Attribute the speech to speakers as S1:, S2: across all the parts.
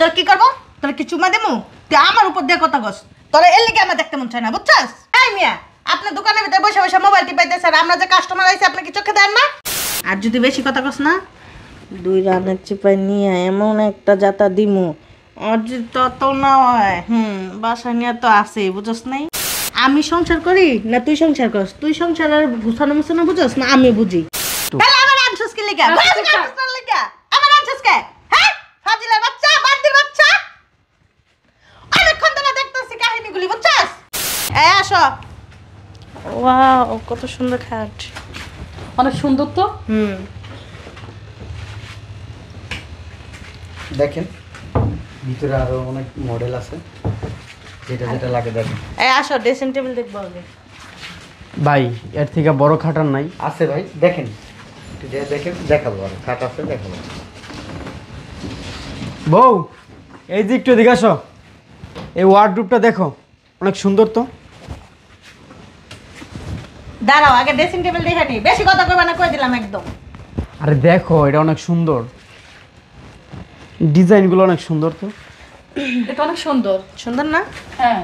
S1: তোর কি করবো? তোর কি চুমা দেবো? তুই আমার উপর দিয়ে কথা কস। তোর এর লিগে আমার দেখতে মন চায় না, বুঝছস? এই মিয়া, আপনার দোকানের ভিতরে বসে বসে মোবাইল টিপাইতেছেন, আমরা যে কাস্টমার আইছে আপনি কি চোখে দেন না? আর যদি বেশি কথা কস না, 2 রানের চিপাই নিয়ে এমন একটা জাতা দিমু আর যদি তত না হয় বাসা নিয়ে তো আছে, বুঝছস নাই? আমি সংসার করি না তুই সংসার করস? তুই সংসার আর গুছানো মুছানো বুঝছস না আমি বুঝি। তাহলে আমার আনছস কি লিগা? আমার আনছস কে? হ্যাঁ, ফাজিলের বাচ্চা, বান্দির বাচ্চা। অনেকক্ষণ ধরে দেখতেছি কাহিনীগুলি, বুঝছস? এই আসো। ওয়াও, কত সুন্দর খাট।
S2: অনেক সুন্দর তো।
S3: দেখেন ভিতরে আরো অনেক মডেল আছে, যেটা যেটা লাগে দেখেন।
S1: এই আসো, ড্রেসিং টেবিল দেখবো আগে।
S4: ভাই এর থেকে বড় খাটার নাই?
S3: আছে ভাই, দেখেন একটু দেখেন, দেখাবো আর খাট আছে দেখাবো।
S4: বউ এই যে একটু এদিকে আসো, এই ওয়ার্ডরোবটা দেখো, অনেক সুন্দর তো।
S1: দাঁড়াও, আগে ড্রেসিং টেবিল দেখে নি। বেশি কথা কইবা না, কই দিলাম একদম।
S4: আরে দেখো, এটা অনেক সুন্দর, ডিজাইনগুলো অনেক সুন্দর তো।
S2: এটা অনেক সুন্দর।
S1: সুন্দর না?
S2: হ্যাঁ।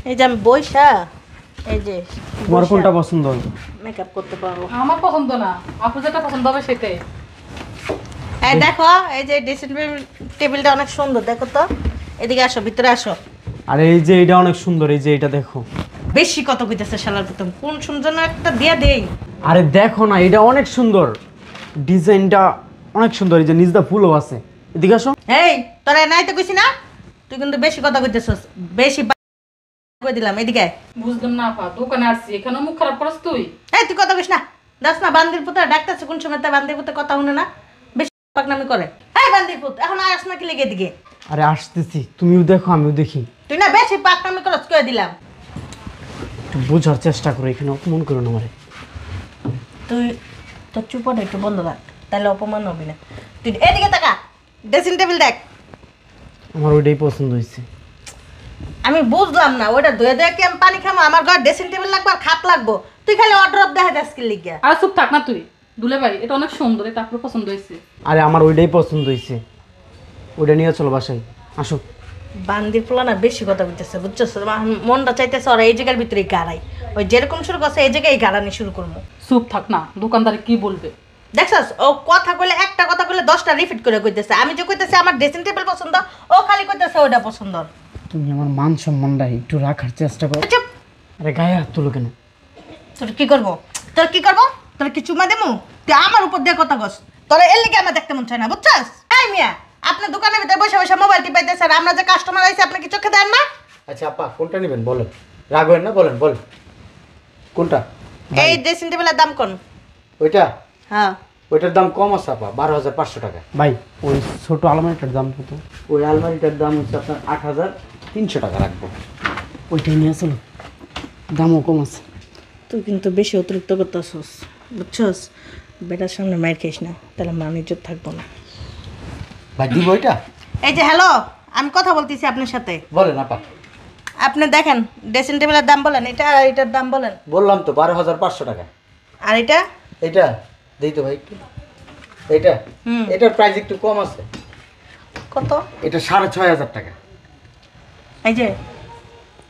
S1: এই যে আমি বইসা, এই যে
S4: তোমার কোনটা পছন্দ হয়?
S1: মেকআপ করতে পারবো।
S2: আমার পছন্দ না, আপু যেটা পছন্দ হবে সেটাই।
S1: এই দেখো, এই যে ড্রেসিং টেবিলটা অনেক সুন্দর, দেখো তো। এদিকে আসো, ভিতরে আসো।
S4: আরে এই যে এটা অনেক সুন্দর, এই যে এটা দেখো।
S1: বেশি কত কইতেছে শালার প্রথম, কোন সুন্দর না একটা দিয়া দেই।
S4: আরে দেখো না, এটা অনেক সুন্দর, ডিজাইনটা অনেক সুন্দর, এই যে নিজদা ফুলও আছে। এদিকে আসো।
S1: এই তোরা নাই তো কইছি না, তুই কিন্তু বেশি কথা কইতেছস, বেশি কই দিলাম। এদিকে
S2: বুঝলাম না আপা, দোকানে আসছি, এখানে মুখ খারাপ করছ তুই।
S1: এই তুই কথা কইস না, দাস না। বান্দির পুত্র ডাকতেছে, কোন সময় তা বান্দির পুত্র কথা শুনে না, বেশি পাকনামি করে। এই বান্দির পুত্র, এখন আয়াস না কি লেগে এদিকে?
S4: আরে আসতেছি, তুমিও দেখো আমিও দেখি।
S1: তুই না বেশি পাকনামি করছ, কই দিলাম।
S4: একটু বোঝার চেষ্টা করো, এখানে অপমান করো না আমারে।
S1: তুই তোর চুপটা একটু বন্ধ রাখ, তাহলে অপমান হবি না। তুই এদিকে তাকা, ড্রেসিং টেবিল দেখ।
S4: আমার ওইটাই পছন্দ হয়েছে।
S1: আমি বুঝলাম না, ওইটা ধুয়ে ধুয়ে কি আমি পানি খাবো? আমার ঘর ড্রেসিং টেবিল লাগবে আর খাট লাগবো, তুই খালি অর্ডার দেখা যাস কি লিগা?
S2: আর চুপ থাক না তুই। দুলে ভাই, এটা অনেক সুন্দর, এটা আপনার পছন্দ হয়েছে।
S4: আরে আমার ওইটাই পছন্দ হয়েছে, ওইটা নিয়ে চলো বাসায়, আসো।
S1: বান্দির পোলা না বেশি কথা বলতেছে, বুঝছস? আমার মনটা চাইতেছে ওরা এই জায়গার ভিতরে গাড়াই, ওই যেরকম শুরু করছে এই জায়গায় গাড়ানি শুরু করবো।
S2: চুপ থাক না, দোকানদারে কি বলবে?
S1: দেখছস, ও কথা কইলে একটা কথা কইলে 10টা রিপিট করে কইতেছে। আমি যে কইতেছি আমার ড্রেসিং টেবিল পছন্দ, ও খালি কইতেছে ওটা পছন্দ।
S4: তুমি আমার মান সম্মানটা একটু রাখার চেষ্টা করো।
S1: চুপ।
S4: আরে গায়ে হাত তুলো কেন?
S1: তোর কি করবো? তোর কি করবো? তোর কি চুমা দেবো? তুই আমার উপর দিয়ে কথা কস। তোর এর লিগে আমার দেখতে মন চায় না, বুঝছস? এই মিয়া, আপনার দোকানের ভিতরে বসে বসে মোবাইল টিপাইতেছেন, আমরা যে কাস্টমার আইছে আপনি কি চোখে দেন না?
S3: আচ্ছা আপা, কোনটা নেবেন বলেন, রাখবেন না, বলেন বলেন কোনটা।
S1: এই ড্রেসিং টেবিলের দাম কোন?
S3: ওইটা,
S1: হ্যাঁ,
S3: ওইটার দাম কম আছে আপা, 12,500 টাকা।
S4: ভাই ওই ছোট আলমারিটার দাম কত?
S3: ওই আলমারিটার দাম হচ্ছে আপনার 8,300 টাকা রাখবো।
S4: ওইটাই নিয়ে চলো, দামও কম আছে।
S1: তুই কিন্তু বেশি অতিরিক্ত করতেছস, বুঝছস? বেটার সামনে মাইর খাইস না, তাহলে মান ইজ্জত থাকবো না।
S3: ভাই দিব ওইটা?
S1: এই যে হ্যালো, আমি কথা বলতেছি আপনার সাথে।
S3: বলেন আপা।
S1: আপনি দেখেন ড্রেসিং টেবিলের দাম বলেন, এটা আর এটার দাম বলেন।
S3: বললাম তো 12,500 টাকা।
S1: আর এটা?
S3: এইটা দেই তো ভাই একটু। এইটা এটার প্রাইস একটু কম আছে।
S1: কত?
S3: এটা 6,500 টাকা।
S1: এই যে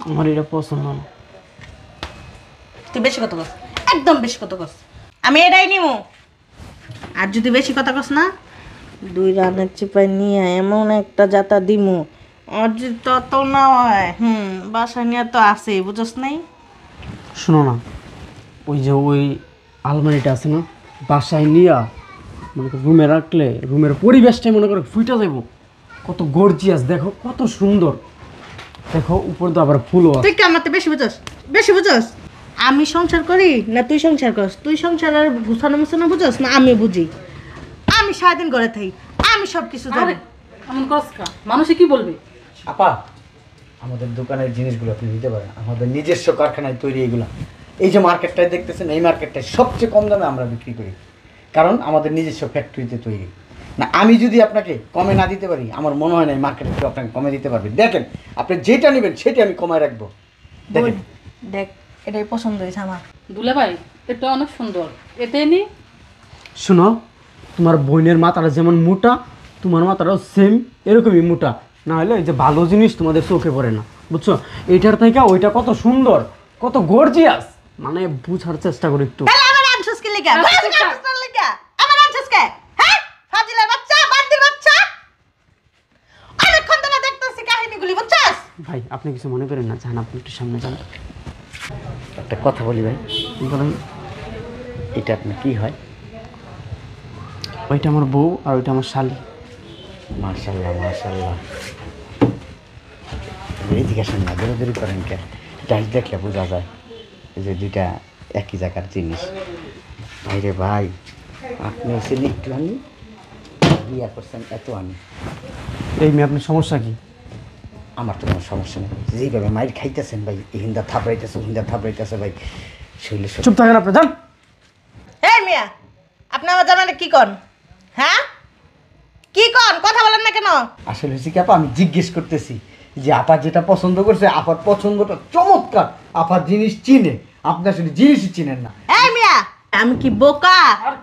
S4: আমার এটা পছন্দ না।
S1: তুই বেশি কথা কস, একদম বেশি কথা কস। আমি এটাই নিমু। আর যদি বেশি কথা কস না, 2 রানের চিপাই নিয়ে এমন একটা জাতা দিমু আর যদি তত না হয় বাসা নিয়ে তো আছে, বুঝছস নাই?
S4: শোনো না, ওই যে ওই আলমারিটা আছে না, বাসায় নিয়া মনে করো রুমে রাখলে রুমের পরিবেশটাই মনে করো ফুইটা যাইব। কত গর্জিয়াস, দেখো কত সুন্দর, দেখো উপর তো আবার ফুলও আছে।
S1: তুই কি আমার বেশি বুঝছস? বেশি বুঝছস? আমি সংসার করি না তুই সংসার করস? তুই সংসার আর গুছানো মুছানো বুঝছস না আমি বুঝি? আমি সারাদিন ঘরে থাকি, আমি সব কিছু জানি।
S2: আরে এমন করছ কা? মানুষে কি বলবে?
S3: আপা, আমাদের দোকানের জিনিসগুলো আপনি নিতে পারেন, আমাদের নিজস্ব কারখানায় তৈরি এগুলো। এই যে মার্কেটটায় দেখতেছেন, এই মার্কেটটায় সবচেয়ে কম দামে আমরা বিক্রি করি, কারণ আমাদের নিজস্ব ফ্যাক্টরিতে তৈরি। না আমি যদি আপনাকে কমে না দিতে পারি, আমার মনে হয় না এই মার্কেটে কেউ আপনাকে কমে দিতে পারবে। দেখেন আপনি যেটা নেবেন সেটা আমি কমায় রাখবো। দেখেন,
S1: দেখ, এটাই পছন্দ হয়েছে আমার।
S2: দুলে ভাই, এটা অনেক সুন্দর, এটাই নি।
S4: শোনো, তোমার বোনের মাথাটা যেমন মোটা, তোমার মাথাটাও সেম এরকমই মোটা। না হলে এই যে ভালো জিনিস তোমাদের চোখে পড়ে না, বুঝছো? এইটার থেকে ওইটা কত সুন্দর, কত গর্জিয়াস, মানে বুঝার চেষ্টা করি একটু।
S1: তাহলে আমার আনছস কি লাগা? আনছস লাগা? আমার আনছস কে? হ্যাঁ? ফাজিলের বাচ্চা, বান্দির বাচ্চা। অনেকক্ষণ ধরে দেখতেছি কাহিনীগুলি, বুঝছস?
S4: ভাই আপনি কিছু মনে করেন না, যান আপনি একটু সামনে যান।
S3: একটা কথা বলি ভাই,
S4: বলেন।
S3: এটা আপনার কি হয়?
S4: ওইটা আমার বউ আর ওইটা আমার শালি।
S3: মার্শাল্লাহ মার্শাল্লাহ। এদিকে আসেন না, দৌড়াদৌড়ি করেন কেন? ডাইস দেখলে বোঝা যায় এই যে দুইটা একই জায়গার জিনিস। ভাইরে ভাই, আপনি এসে একটু আনি, বিয়া করছেন এত আনি।
S4: এই মেয়ে আপনার সমস্যা কি?
S3: আমার তো কোনো সমস্যা নেই, যেইভাবে মাইর খাইতেছেন ভাই, হিন্দা থাপড়াইতেছে ভাই, শরীরে
S4: চুপ থাকেন আপনি, যান।
S1: এই মিয়া, আপনি আমার জামাইরে কি কন? হ্যাঁ? কি কন? কথা বলেন না কেন?
S3: আসলে হচ্ছে কি আপা, আমি জিজ্ঞেস করতেছি যে আপা যেটা পছন্দ করছে, আপার পছন্দটা চমৎকার, আপার জিনিস চিনে, আপনি আসলে জিনিসই চিনেন না।
S1: এই মিয়া, আমি কি বোকা?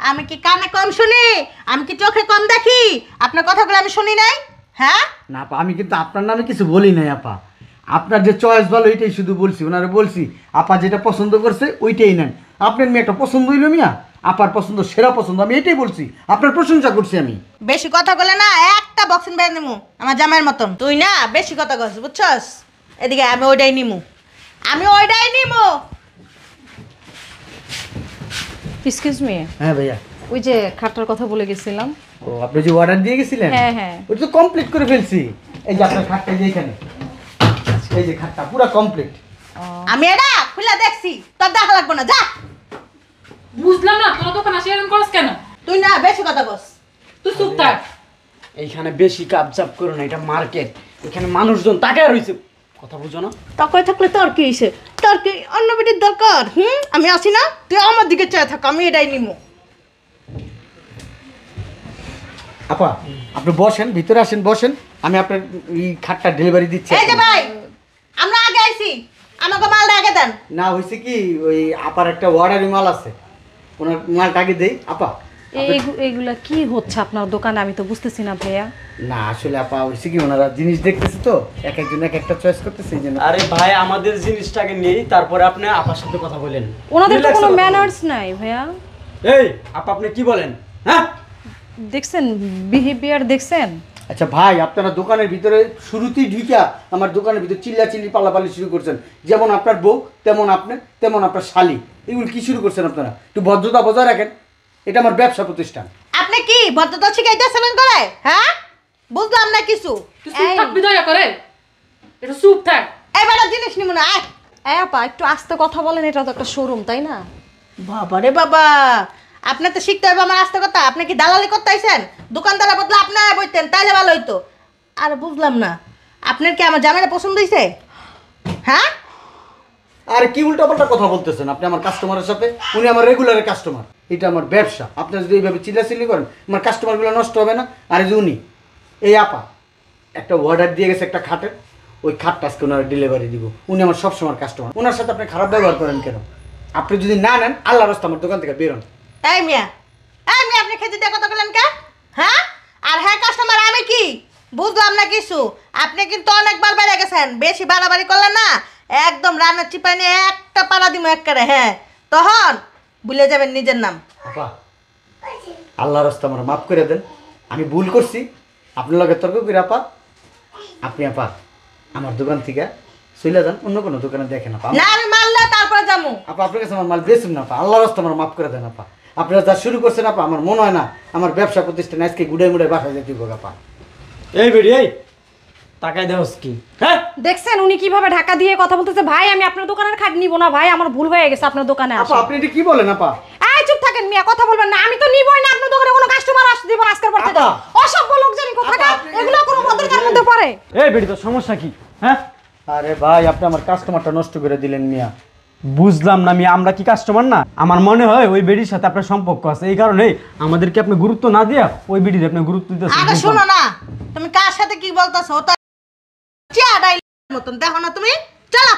S1: আমি কি কানে কম শুনি? আমি কি চোখে কম দেখি? আপনার কথাগুলো আমি শুনি নাই? হ্যাঁ?
S3: না আপা, আমি কিন্তু আপনার নামে কিছু বলি নাই আপা, আপনার যে চয়েস ভালো ওইটাই শুধু বলছি, ওনারে বলছি আপা যেটা পছন্দ করছে ওইটাই নেন। আপনার মেয়ে একটা পছন্দ হইল মিয়া, আপার পছন্দ সেরা পছন্দ, আমি এটাই বলছি, আপনার প্রশংসা করছি আমি।
S1: বেশি কথা বলে না একটা বক্সিং বের নিমু আমার জামাইয়ের মতন। তুই না বেশি কথা কস, বুঝছস? এদিকে আমি ওইটাই নিমু, আমি ওইটাই নিমু।
S2: এক্সকিউজ মি,
S3: হ্যাঁ ভাইয়া।
S2: ওই যে খাটটার কথা বলে গেছিলাম।
S3: ও আপনি যে অর্ডার দিয়ে গেছিলেন,
S2: হ্যাঁ, হ্যাঁ।
S3: ওটা তো কমপ্লিট করে ফেলছি। এই যে আপনার খাটটা যে এখানে, এই যে খাটটা পুরো কমপ্লিট।
S1: আমি এটা খুলে দেখছি, তোর দেখা লাগবে না, যা।
S2: বুঝলাম না তোরা দোকান আসি এরকম করস কেন?
S1: তুই না বেশি কথা কস।
S2: তুই চুপ থাক।
S4: এইখানে বেশি কাপচাপ করো না, এটা মার্কেট, এখানে মানুষজন তাকায় রয়েছে, কথা বুঝো না?
S1: তকয় থাকলে তোর কি হইছে? তোর কি অন্য বেটির দরকার? আমি আসি না, তুই আমার দিকে চেয়ে থাক, আমি এটাই নিমু।
S3: আপা আপনি বসেন, ভিতরে আসেন, বসেন, আমি আপনার এই খাটটা ডেলিভারি দিচ্ছি।
S1: এই যে ভাই, আমরা আগে আইছি, আমাকে মালটা আগে দেন।
S3: না হয়েছে কি, ওই আপার একটা অর্ডারি মাল আছে, ওনার মালটা আগে দেই। আপা
S2: এইগুলা কি হচ্ছে আপনার দোকানে? আমি তো বুঝতেছি না ভাইয়া।
S3: না আসলে আপা হয়েছে কি, ওনারা জিনিস দেখতেছে তো, এক একজন এক একটা চয়েস করতেছে, এই জন্য।
S4: আরে ভাই আমাদের জিনিসটাকে নিয়েই তারপরে আপনি আপার সাথে কথা বলেন।
S2: ওনাদের তো
S4: Relax
S2: কোনো
S4: এ কথা বলেন।
S2: ম্যানার্স নাই ভাইয়া।
S4: এই আপা আপনি কি বলেন? হ্যাঁ
S2: দেখছেন বিহেভিয়ার, দেখছেন?
S3: আচ্ছা ভাই, আপনারা দোকানের ভিতরে শুরুতেই ঢুকা আমার দোকানের ভিতরে চিল্লাচিল্লি পাল্লাপাল্লি শুরু করছেন, যেমন আপনার বউ তেমন আপনি, তেমন আপনার শালি, এগুলো কি শুরু করছেন আপনারা? একটু ভদ্রতা বজায় রাখেন, এটা আমার ব্যবসা প্রতিষ্ঠান।
S1: আপনি কি ভদ্রতা শিখাইতেছিলেন করে? হ্যাঁ, বুঝলাম না কিছু।
S2: তুই চুপ থাকবি দয়া করে, এটা চুপ থাক।
S1: এবারে জিনিস নিমু না, আয়।
S2: এই আপা একটু আস্তে কথা বলেন, এটা তো একটা শোরুম তাই না?
S1: বাবা রে বাবা, আপনি তো শিখতে হবে আমার আস্তে কথা। আপনি কি দালালি করতে আইছেন? দোকানদারের বদলে আপনি বইতেন, তাইলে ভালো হইতো। আর বুঝলাম না, আপনার কি আমার জামাইটা পছন্দ হয়েছে? হ্যাঁ?
S3: আর কি উল্টাপাল্টা কথা বলতেছেন আপনি আমার কাস্টমারের সাথে? উনি আমার রেগুলারের কাস্টমার, এটা আমার ব্যবসা। আপনি যদি এইভাবে চিল্লাচিল্লি করেন, আমার কাস্টমারগুলো নষ্ট হবে না? আর এই যে উনি, এই আপা একটা অর্ডার দিয়ে গেছে একটা খাটের, ওই খাটটা আজকে ওনার ডেলিভারি দিব। উনি আমার সবসময় কাস্টমার, ওনার সাথে আপনি খারাপ ব্যবহার করেন কেন? আপনি যদি না নেন, আল্লাহ রাস্তা আমার দোকান থেকে বেরোন।
S1: এই মিয়া, আপনি খেতে দিয়ে কথা বলেন কে? হ্যাঁ? আর হ্যাঁ কাস্টমার আমি কি? বুঝলাম না কিছু। আপনি কিন্তু অনেকবার বেড়ে গেছেন, বেশি বাড়াবাড়ি করলেন না, একদম রান্নার চিপাই নিয়ে একটা পাড়া দিব একবারে। হ্যাঁ, তখন ভুলে যাবেন নিজের নাম।
S3: আপা আল্লাহ রাস্তা আমার মাফ করে দেন, আমি ভুল করছি, আপনার লগে তর্ক করে। আপা আপনি আপা আমার দোকান থেকে চলে যান, অন্য কোনো দোকানে দেখেন। আপা
S1: না আমি মারলে তারপরে যাবো।
S3: আপা আপনার কাছে আমার মাল বেচুন না আপা, আল্লাহ রাস্তা আমার মাফ করে দেন আপা। আপনারা যা শুরু করছেন আপা, আমার মনে হয় না আমার ব্যবসা প্রতিষ্ঠান আজকে গুড়াই মুড়াই বাসায় যেতে হবে আপা।
S4: এই বেড়ি এই তাকায় দেওস কি? হ্যাঁ
S2: দেখছেন উনি কিভাবে ঢাকা দিয়ে কথা বলতেছে? ভাই আমি আপনার দোকানের খাট নিব না ভাই, আমার ভুল হয়ে গেছে আপনার দোকানে
S3: আপা
S2: আসা।
S3: আপনি এটা কি বলেন আপা?
S2: এই চুপ থাকেন মিয়া, কথা বলবেন না। আমি তো নিবই না আপনার দোকানে, কোনো কাস্টমার আসতে দিব না আজকের পর থেকে।
S3: আপা!
S2: অসভ্য লোক জানি কোথাকার,
S3: আপনি-
S2: এগুলো কোনো ভদ্রতার মধ্যে পড়ে?
S4: এই বেড়ি তোর সমস্যা কি? হ্যাঁ
S3: আরে ভাই, আপনি আমার কাস্টমারটা নষ্ট করে দিলেন মিয়া।
S4: বুঝলাম না আমি, আমরা কি কাস্টমার না? আমার মনে হয় ওই বেডির সাথে আপনার সম্পর্ক আছে, এই কারণে আমাদেরকে আপনি গুরুত্ব না দিয়া ওই বেডির আপনি গুরুত্ব দিতেছেন।
S1: আরে শোনো না, তুমি কার সাথে কি বলতেছো? তো চিয়াডাই মতন দেখো না তুমি। চলো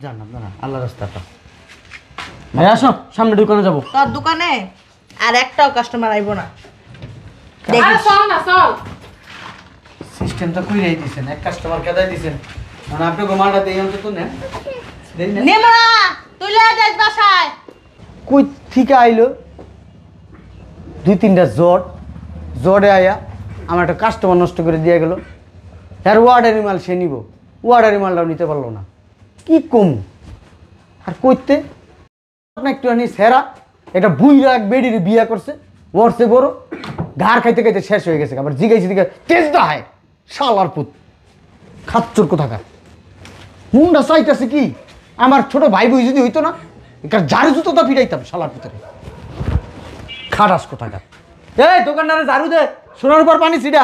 S3: জান আপনারা আল্লাহ রাস্তাটা।
S4: ভাই আসো, সামনে দোকানে যাবো।
S1: তোর দোকানে আর একটাও কাস্টমার আইবো না।
S2: আরে চল না চল।
S3: সিস্টেম তো কইরাই দিছেন, এক কাস্টমার কেদাই দিছেন, মানে আপনি গোমালটা দেই অন্তত নেন। দেই না
S1: নেব না, তুই লয়ে যাস বাসায়।
S3: কই থেকে আইলো 2-3টা জড়ে আয়া আমার একটা কাস্টমার নষ্ট করে দিয়ে গেল। আর ওয়ার্ডারি মাল সে নিব, ওয়ার্ডারি মালটাও নিতে পারলো না, কি কম। আর কইতে আপনি একটু আনি সেরা এটা বুইরা এক বেডির বিয়া করছে, ওরছে বড় ঘাড় খাইতে খাইতে শেষ হয়ে গেছে। আবার জিগাইছি দিকে তেজ দাহায় শালার পুত খাচ্চুর কোথাকার। মুন্ডা চাইতেছে কি আমার ছোট ভাই বই যদি হইতো না এখানে ঝাড়ু জুতো তো ফিরাইতাম শালার পুতরে খাটাস কোথাকার। এই দোকানদারে ঝাড়ু দে, সোনার উপর পানি ছিটা।